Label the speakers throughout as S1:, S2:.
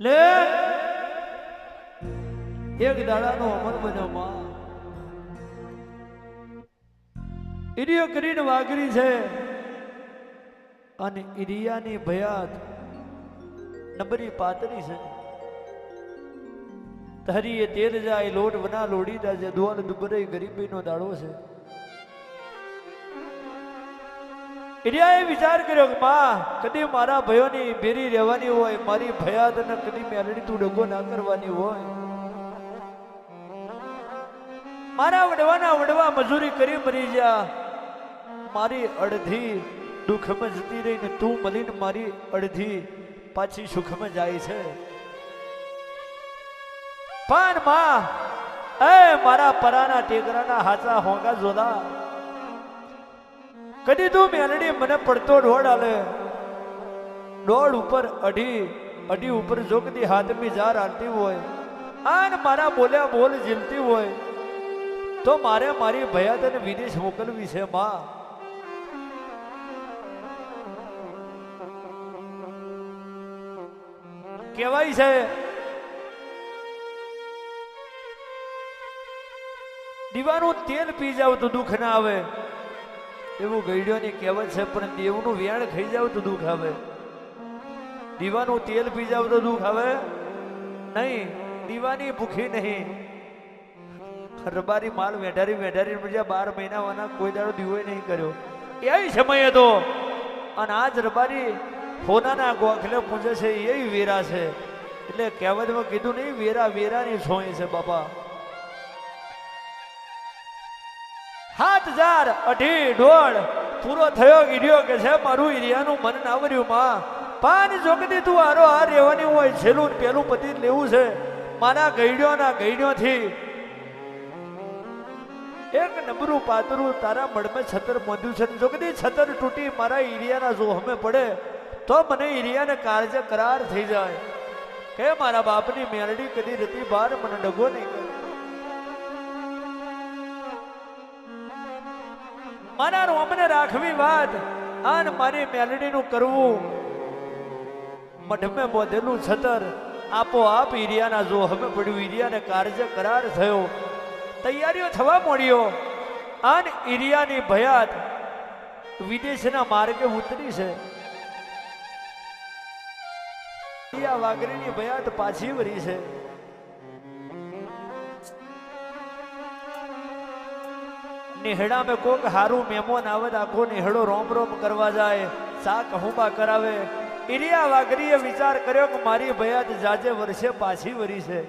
S1: લે એક દાડાનો અમર બન્યો માં ઈરિયો કરીને વાગરી છે અને ઈરિયાની ભયાત નબરી પાતરી છે તહરીએ તેર જાય લોટ વના લોડીદા છે દુઆલ દુબરે ગરીબીનો દાડો છે ઈરિયાએ વિચાર કર્યો કે માં કદી મારા ભયોની ભેરી રહેવાની હોય મારી ભયાત અને કદી મેલડી તું ડગો ના કરવાની હોય મારા વડવાના વડવા મજૂરી કરી મરી જા મારી અડધી દુઃખમાં જતી રહીને તું મળીને મારી અડધી પાછી સુખમાં જાય છે પણ માં એ મારા પરાના ટેકરાના હાચા હોંગા જોલા કદી તું મેલડી મને પડતો ઢોળ આલે ઢોળ ઉપર અઢી ઉપર જો કદી હાથમી જાર આલતી હોય આન મારા બોલ્યા બોલ ઝીલતી હોય તો મારે મારી ભયાત અને વિદેશ મોકલવી છે માં કહેવાય છે દીવાનું તેલ પી જાવ તો દુઃખ ના આવે એવું ગઈડ્યોની કહેવત છે પણ દેવનું વ્યાણ ખાઈ જાવ તો દુઃખ આવે દીવાનું તેલ પી જાવ તો દુઃખ આવે નહીં દીવાની ભૂખી નહીં રબારી માલ વેઢારી મજા 12 મહિના કોઈ દાડો દીવો નહીં કર્યો એ સમયે તો અને આજ રબારી હોનાના ગોખલે પૂજે છે એ વેરા છે એટલે કહેવતમાં કીધું નહીં વેરાની છોઈ છે બાપા 7000 અઢી ઢોળ પૂરો થયો ઈડિયો કે છે મારું ઈરિયાનું મન ના વર્યું માં પાન જોગદી તું હારો હાર રહેવાની હોય છેલ્લું પેલું પતિ લેવું છે મારા ગઈડ્યોથી એક નબરું પાતરું તારા મડમાં છતર બાંધ્યું છે જોગદી છતર તૂટી મારા ઈરિયાના જો હમે પડે તો મને ઈરિયાને કાળજે કરાર થઈ જાય કે મારા બાપની મેલડી કદી રતી બાર મને ડગો નહીં કરે મારા રોમને રાખવી વાત આન મારી મેલડીનું કરવું મઢમે બોધેલું છતર આપોઆપ ઈરિયાના જો હમે પડ્યું ઈરિયાને કાળજે કરાર થયો તૈયારીઓ થવા મળ્યો આન ઈરિયાની ભયાત વિદેશના માર્ગે ઉતરી છે ઈરિયા વાગરીની ભયાત પાછી વરી છે નિહડા મેં કોક હારું મહેમાન આવત આખો નિહડો રોમ કરવા જાય શાક હુંબા કરાવે ઈરિયા વાગરીએ વિચાર કર્યો કે મારી ભયાત જાજે વર્ષે પાછી વરી છે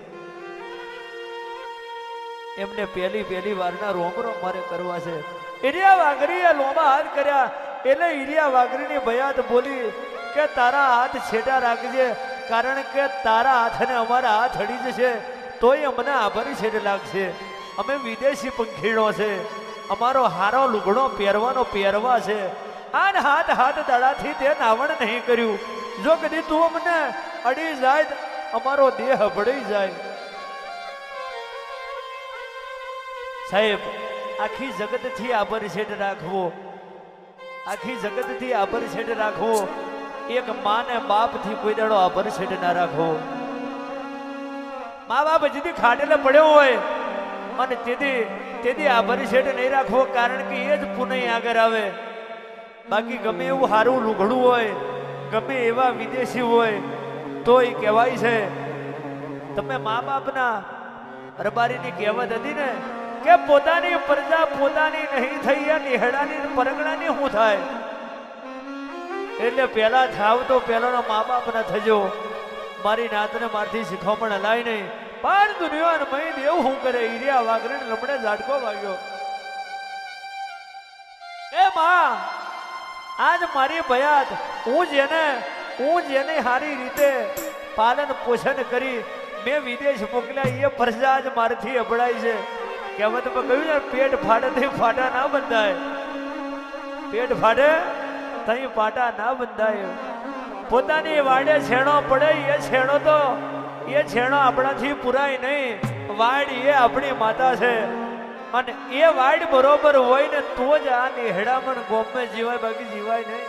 S1: એમને પહેલી વારના રોમ મારે કરવા છે ઈરિયા વાગરીએ લોબા હાથ કર્યા એટલે ઈરિયા વાગરીની ભયાત બોલી કે તારા હાથ છેટા રાખજે કારણ કે તારા હાથને અમારા હાથ હડી જશે તોય અમને આભારી છેડે લાગશે અમે વિદેશી પંખીણો છે અમારો હારો લુગડો પહેરવા છે આન હાથ દાડાથી તે નાવણ નહીં કર્યું જો કદી તું અમને અડી જાય અમારો દેહ ભળી જાય સાહેબ આખી જગતથી આભાર છેડ રાખવો એક માને બાપથી કોઈ દાડો આભાર છેડ ના રાખવો મા બાપ જેથી ખાટેલે પડ્યો હોય અને તેથી આભારી છેડ નહીં રાખવો કારણ કે એ જ પુનઃ આગળ આવે બાકી ગમે એવું સારું લુગડું હોય ગમે એવા વિદેશી હોય તો એ કહેવાય છે તમે મા બાપના રબારીની કહેવત હતી ને કે પોતાની પ્રજા પોતાની નહીં થઈ આ નિહડાની પરગણાની શું થાય એટલે પેલા થાવ તો પેલાના મા બાપના થજો મારી નાતને મારથી શીખવણ હલાય નહીં પણ દુનિયા મહી દેવ હું કરે ઈરિયા વાગરીને લમડે ઝાટકો વાગ્યો એ માં આજ મારી ભયાત હું જેને સારી રીતે પાલન પોષણ કરી મેં વિદેશ મોકલ્યા એ પ્રજા આજ મારથી અબડાય છે કહેવતમાં કહ્યું ને પેટ ફાટે તે ફાટા ના બંધાય પેટ ફાટે તઈ પાટા ના બંધાય પોતાની વાડે છેણો પડે એ છેણો આપણાથી પુરાય નહીં વાડ એ આપણી માતા છે અને એ વાડ બરોબર હોય ને તો જ આ નેહડામણ ગોમે જીવાય બાકી જીવાય નહીં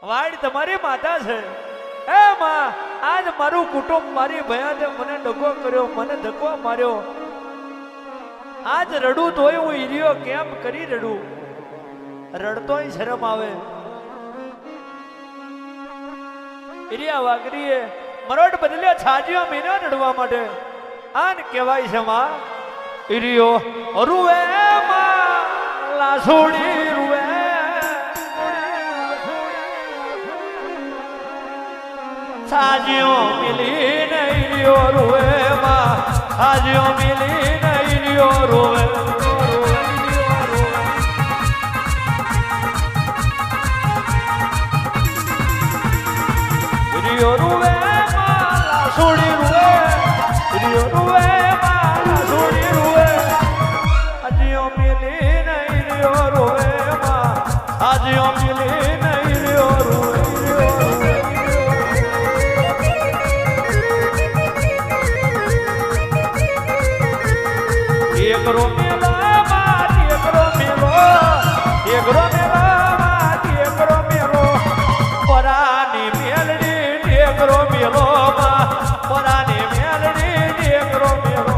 S1: વાડ તમારી માતા છે એ માં આજ આજ મારું કુટુંબ મારી ભયાને મને ડગો કર્યો, મને ધક્કો માર્યો. આજ રડું તોય હું ઈર્યો કેમ કરી રડું, રડતોય શરમ આવે. ઈરિયા વાગરીએ મરોડ બદલ્યો છાજ્યો મીનો રડવા માટે. આન કહેવાય છે માં ઈરિયો રૂવે માં લાસુડી રૂવે. છાજ્યો મિલી નહીં ઈરિયો રૂવે માં, છાજ્યો મિલી નહીં ઈરિયો રૂવે. ઈરિયો રૂવે માં લાસુડી રૂવે, ઈરિયો રૂવે માં લાસુડી રૂવે. આજ્યો મિલી નહીં ઈરિયો રૂવે માં, આજ્યો મિલી નહીં ઈરિયો રૂવે. એકરો મેલા માં એકરો મેલો, એકરો મેલા માં એકરો મેલો. પરાની મેલડી એકરો મેલો માં, પરાની મેલડી એકરો મેલો.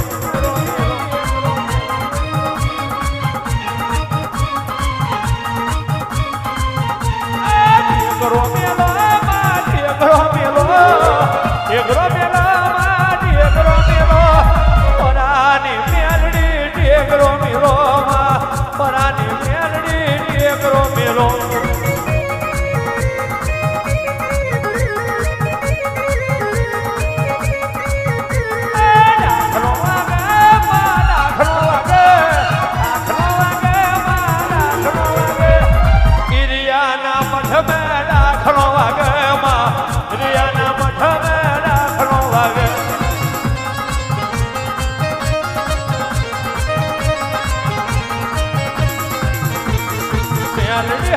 S1: એકરો મેલો માં એકરો મેલો, એકરો મેલો માં એકરો મેલો. પરાની મેલડી એકરો મેલો માં, પરાની મેલડી એકરો મેલો.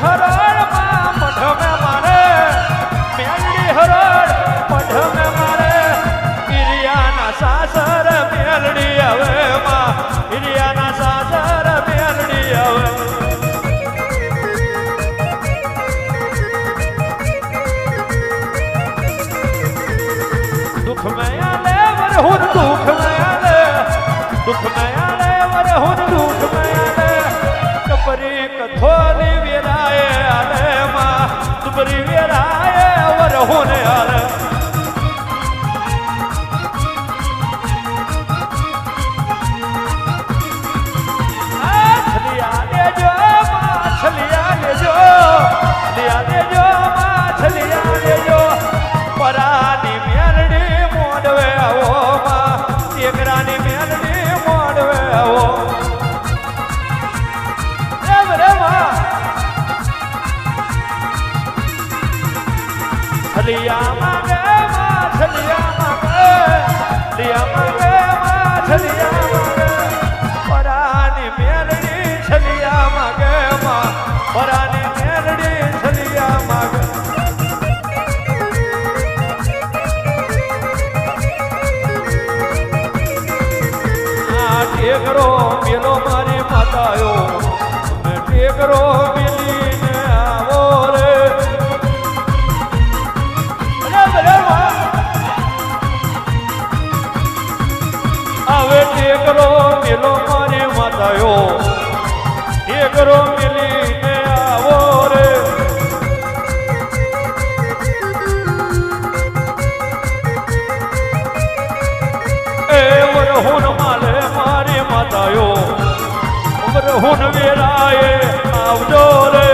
S1: હરડ માં મઢ મારે, મેલડી હરડ મઢ મારે. ઈરિયાના સાસર મેલડી આવે માં, ઈરિયાના સાસર મેલડી આવે. દુઃખ મેં આલે વરહુર દુઃખ મેં આલે, દુઃખ મેં આલે વરહુર દુઃખ મેં આલે. કપરી કથોલી વેરાએ આલે માં, કપરી વેરાએ વરહુને આલે. છલિયા લેજો માં, છલિયા લેજો, છલિયા લેજો માં, છલિયા લેજો. પરાની મેલડી મોડવે આવો માં, એકરાની મેલડી મોડવે આવો. છલિયા માંગે માં, છલિયા માંગે, છલિયા માંગે માં, છલિયા માંગે. પરાની મેલડી છલિયા માંગે માં, પરાની મેલડી છલિયા માંગે. આ ટેકરો મેલો મારી માતાયો, ટેકરો મિલીને આવો રે. હવે ટેકરો મેલો મારી માતાયો, ટેકરો મિલીને આવો રે. એ વરહુન માલે મારી માતાયો, વરહુન વેરાએ આવજો રે.